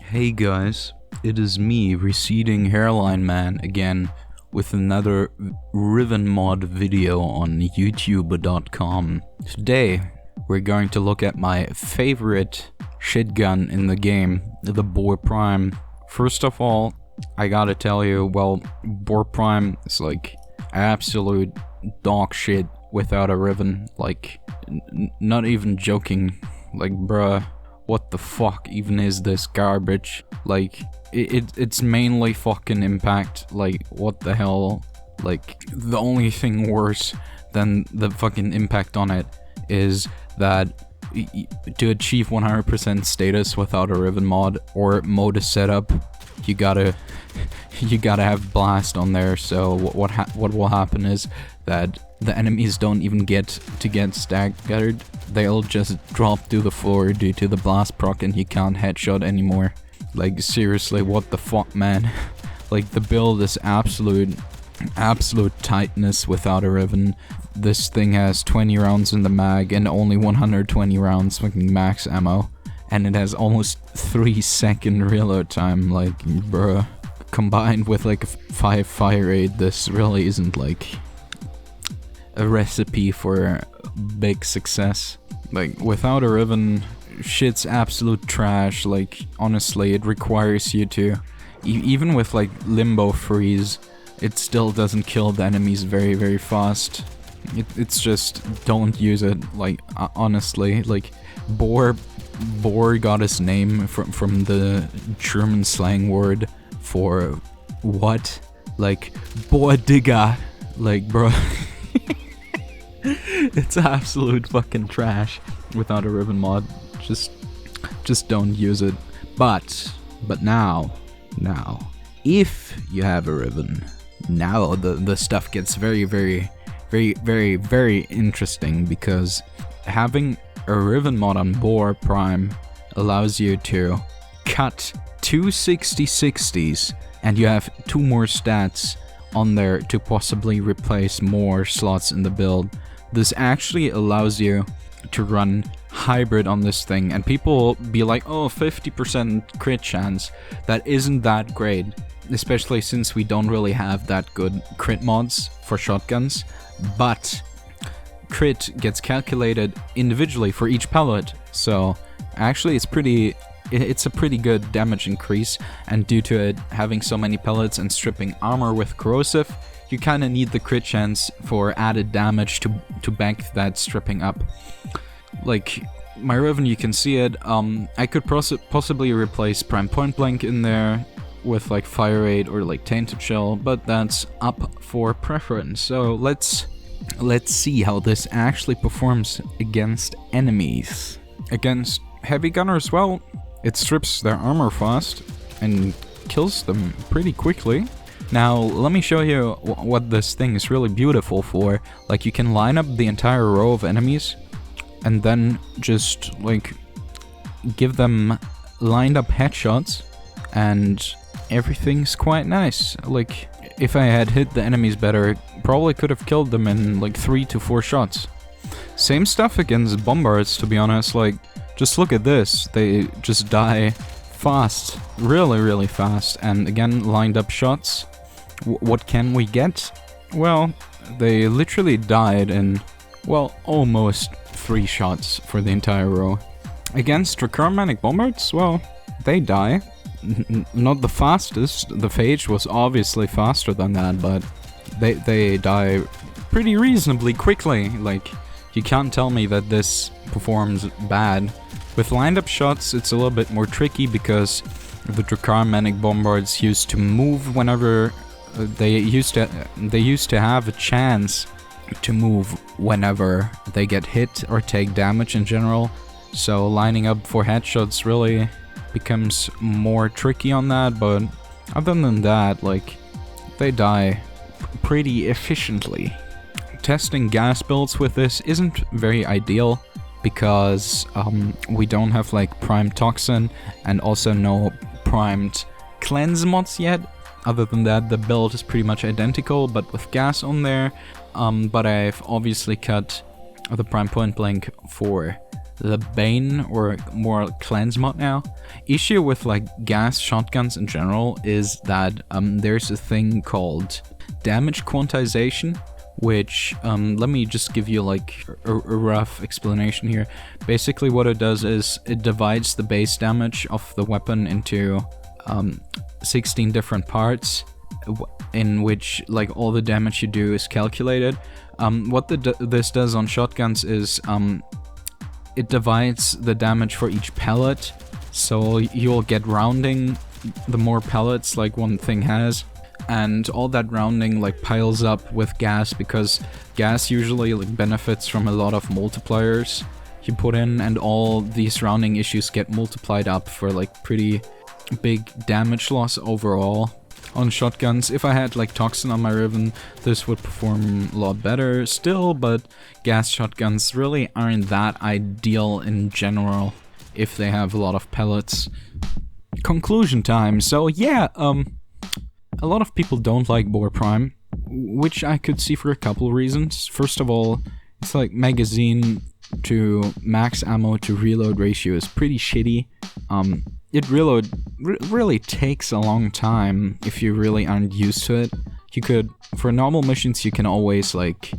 Hey guys, it is me, Receding Hairline Man, again with another Riven mod video on youtube.com. Today, we're going to look at my favorite shitgun in the game, the Boar Prime. First of all, I gotta tell you, well, Boar Prime is like absolute dog shit without a Riven. Like, not even joking. Like, bruh. What the fuck even is this garbage? Like, it's mainly fucking impact. Like, what the hell? Like, the only thing worse than the fucking impact on it is that to achieve 100% status without a Riven mod or modus setup, you gotta have blast on there. So what will happen is that the enemies don't even get staggered. They'll just drop to the floor due to the blast proc and you can't headshot anymore. Like, seriously, what the fuck, man? Like, the build is absolute tightness without a Riven. This thing has 20 rounds in the mag and only 120 rounds fucking max ammo. And it has almost 3-second reload time, like, bruh. Combined with like a 5 fire rate, this really isn't like a recipe for big success. Like, without a Riven, shit's absolute trash. Like, honestly, it requires you to, even with like limbo freeze, it still doesn't kill the enemies very, very fast. It's just, don't use it. Like, honestly, like, Boar got its name from the German slang word for what? Like, Boar digger. Like, bro. It's absolute fucking trash without a Riven mod. Just don't use it. But now, if you have a Riven, now the stuff gets very, very, very, very, very interesting, because having a Riven mod on Boar Prime allows you to cut 2 60/60s, and you have 2 more stats on there to possibly replace more slots in the build. This actually allows you to run hybrid on this thing, and people will be like, oh, 50% crit chance. That isn't that great, especially since we don't really have that good crit mods for shotguns, but crit gets calculated individually for each pellet, so actually it's a pretty good damage increase, and due to it having so many pellets and stripping armor with corrosive, you kinda need the crit chance for added damage to back that stripping up. Like, my Riven, you can see it, I could possibly replace Prime Point Blank in there with like Fire Rate or like Tainted Shell, but that's up for preference. So let's see how this actually performs against enemies. Against heavy gunners, well, it strips their armor fast and kills them pretty quickly. Now, let me show you what this thing is really beautiful for. Like, you can line up the entire row of enemies and then just, like, give them lined up headshots, and everything's quite nice. Like, if I had hit the enemies better, probably could have killed them in, like, 3 to 4 shots. Same stuff against bombards, to be honest. Like, just look at this. They just die fast. Really, really fast. And again, lined up shots. What can we get? Well, they literally died in, well, almost 3 shots for the entire row. Against Recurmanic Bombards, well, they die. Not the fastest. The Phage was obviously faster than that, but they die pretty reasonably quickly. Like, you can't tell me that this performs bad. With lined up shots, it's a little bit more tricky, because the Recurmanic Bombards used to move whenever they used to have a chance to move whenever they get hit or take damage in general. So lining up for headshots really becomes more tricky on that, but other than that, like, they die pretty efficiently. Testing gas builds with this isn't very ideal, because we don't have like Prime Toxin and also no primed cleanse mods yet. Other than that, the build is pretty much identical, but with gas on there. But I've obviously cut the Prime Point Blank for the Bane or more Cleanse mod now. Issue with like gas shotguns in general is that there's a thing called damage quantization, which let me just give you like a rough explanation here. Basically what it does is it divides the base damage of the weapon into 16 different parts, in which like all the damage you do is calculated. What this does on shotguns is it divides the damage for each pellet, so you'll get rounding the more pellets like one thing has, and all that rounding like piles up with gas, because gas usually like benefits from a lot of multipliers you put in, and all these rounding issues get multiplied up for like pretty big damage loss overall. On shotguns, if I had like Toxin on my Riven, this would perform a lot better still, but gas shotguns really aren't that ideal in general if they have a lot of pellets. Conclusion time. So yeah, a lot of people don't like Boar Prime, which I could see for a couple reasons. First of all, it's like magazine to max ammo to reload ratio is pretty shitty. It really takes a long time if you really aren't used to it. You could, for normal missions, you can always like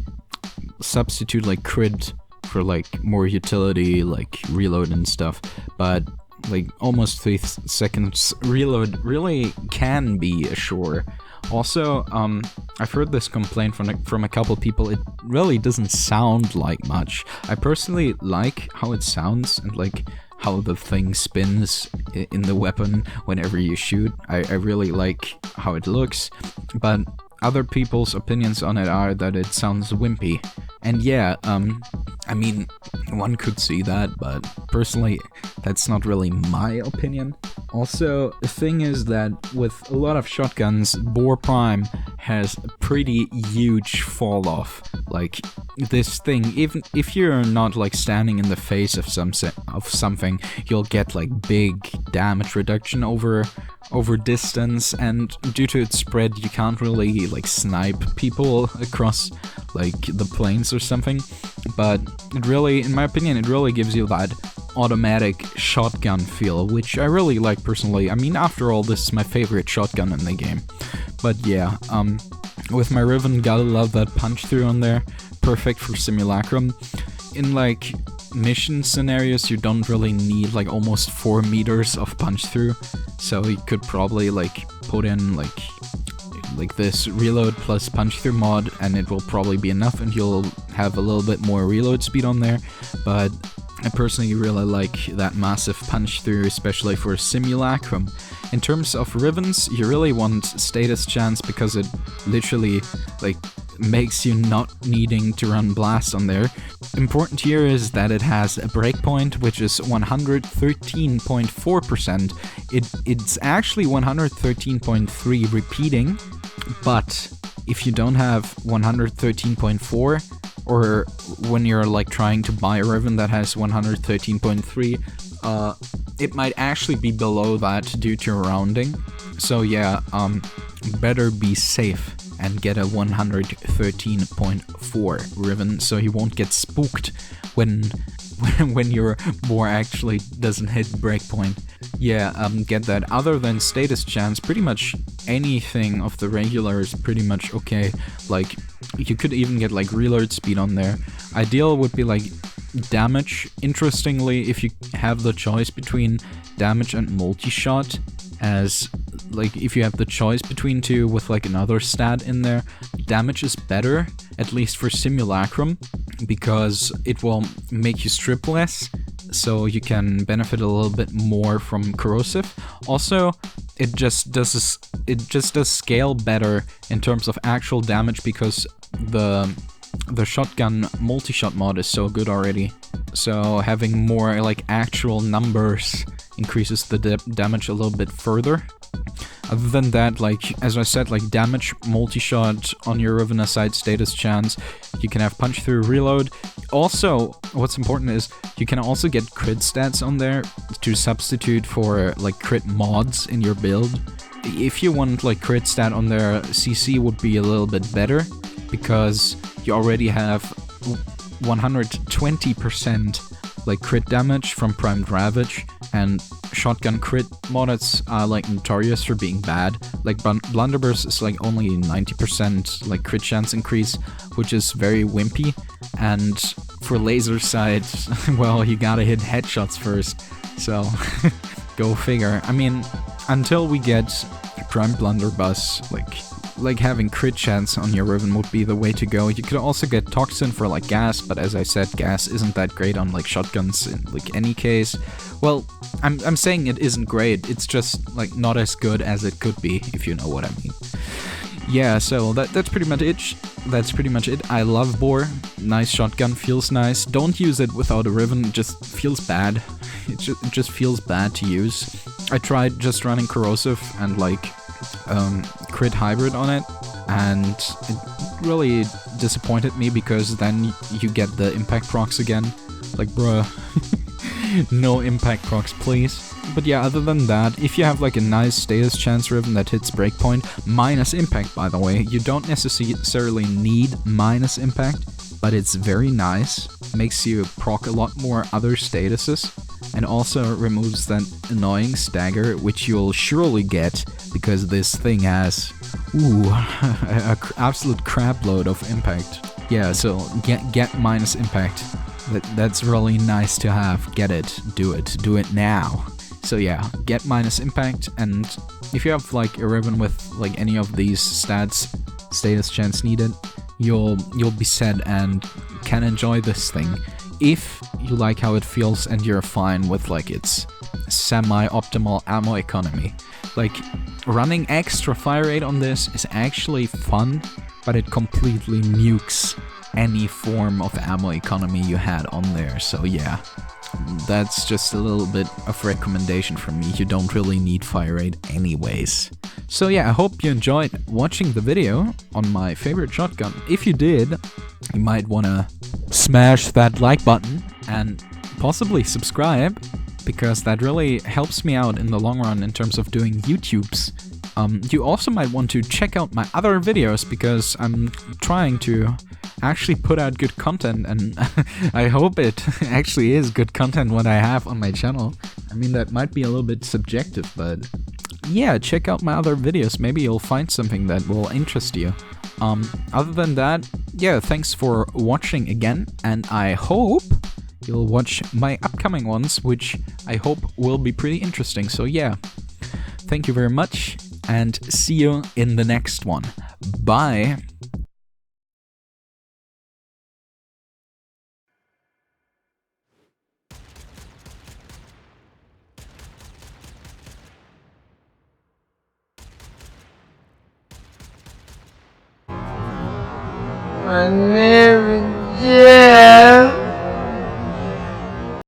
substitute like crit for like more utility, like reload and stuff, but like almost 3 seconds reload really can be a chore. Also, I've heard this complaint from a couple people. It really doesn't sound like much. I personally like how it sounds and like how the thing spins in the weapon whenever you shoot. I really like how it looks, but other people's opinions on it are that it sounds wimpy. And yeah, I mean, one could see that, but personally, that's not really my opinion. Also, the thing is that with a lot of shotguns, Boar Prime has a pretty huge fall off. Like, this thing, even if you're not like standing in the face of something, you'll get like big damage reduction over distance, and due to its spread, you can't really like snipe people across like the plains or something. But it really, in my opinion, it really gives you that automatic shotgun feel, which I really like personally. I mean, after all, this is my favorite shotgun in the game. But yeah, with my Riven, gotta love that punch through on there. Perfect for simulacrum. In like mission scenarios, you don't really need like almost 4 meters of punch through, so you could probably like put in like this reload plus punch through mod, and it will probably be enough, and you'll have a little bit more reload speed on there. But I personally really like that massive punch through, especially for simulacrum. In terms of Rivens, you really want status chance, because it literally like makes you not needing to run blast on there. Important here is that it has a breakpoint, which is 113.4%. It's actually 113.3 repeating, but if you don't have 113.4, or when you're like trying to buy a Riven that has 113.3, it might actually be below that due to rounding. So yeah, better be safe and get a 113.4 Riven, so you won't get spooked when your boar actually doesn't hit breakpoint. Yeah, get that. Other than status chance, pretty much anything of the regular is pretty much okay. Like, you could even get like reload speed on there. Ideal would be like damage. Interestingly, if you have the choice between damage and multi-shot, as like if you have the choice between two with like another stat in there, damage is better, at least for simulacrum, because it will make you strip less, so you can benefit a little bit more from corrosive. Also, it just does scale better in terms of actual damage, because the shotgun multi-shot mod is so good already. So having more like actual numbers increases the damage a little bit further. Other than that, like, as I said, like, damage, multi-shot on your Riven aside status chance, you can have punch through, reload. Also, what's important is you can also get crit stats on there to substitute for like crit mods in your build. If you want like crit stat on there, CC would be a little bit better, because you already have 120% like crit damage from Primed Ravage, and shotgun crit moddeds are like notorious for being bad. Like Blunderburst is like only 90% like crit chance increase, which is very wimpy, and for laser sight, well, you gotta hit headshots first, so go figure. I mean, until we get Prime Blunderbuss, like having crit chance on your Riven would be the way to go. You could also get Toxin for like gas, but as I said, gas isn't that great on like shotguns in like any case. Well, I'm saying it isn't great, it's just like not as good as it could be, if you know what I mean. Yeah, so that's pretty much it. That's pretty much it. I love Boar. Nice shotgun, feels nice. Don't use it without a Riven, it just feels bad. It just feels bad to use. I tried just running Corrosive and like crit hybrid on it, and it really disappointed me because then you get the impact procs again. Like, bruh. No impact procs, please. But yeah, other than that, if you have like a nice status chance Riven that hits breakpoint, minus impact by the way, you don't necessarily need minus impact, but it's very nice, makes you proc a lot more other statuses, and also removes that annoying stagger, which you'll surely get, because this thing has, an absolute crap load of impact. Yeah, so get minus impact. That's really nice to have. Get it. Do it now. So yeah, get minus impact, and if you have like a Riven with like any of these status chance needed, you'll be set and can enjoy this thing. If you like how it feels and you're fine with like its semi-optimal ammo economy. Like, running extra fire rate on this is actually fun, but it completely nukes any form of ammo economy you had on there, so yeah. That's just a little bit of recommendation from me. You don't really need fire rate anyways. So yeah, I hope you enjoyed watching the video on my favorite shotgun. If you did, you might wanna smash that like button and possibly subscribe, because that really helps me out in the long run in terms of doing YouTubes. You also might want to check out my other videos, because I'm trying to actually put out good content, and I hope it actually is good content what I have on my channel. I mean, that might be a little bit subjective, but yeah, check out my other videos, maybe you'll find something that will interest you. Other than that, yeah, thanks for watching again, and I hope you'll watch my upcoming ones, which I hope will be pretty interesting. So yeah, thank you very much, and see you in the next one. Bye! My name is Jay.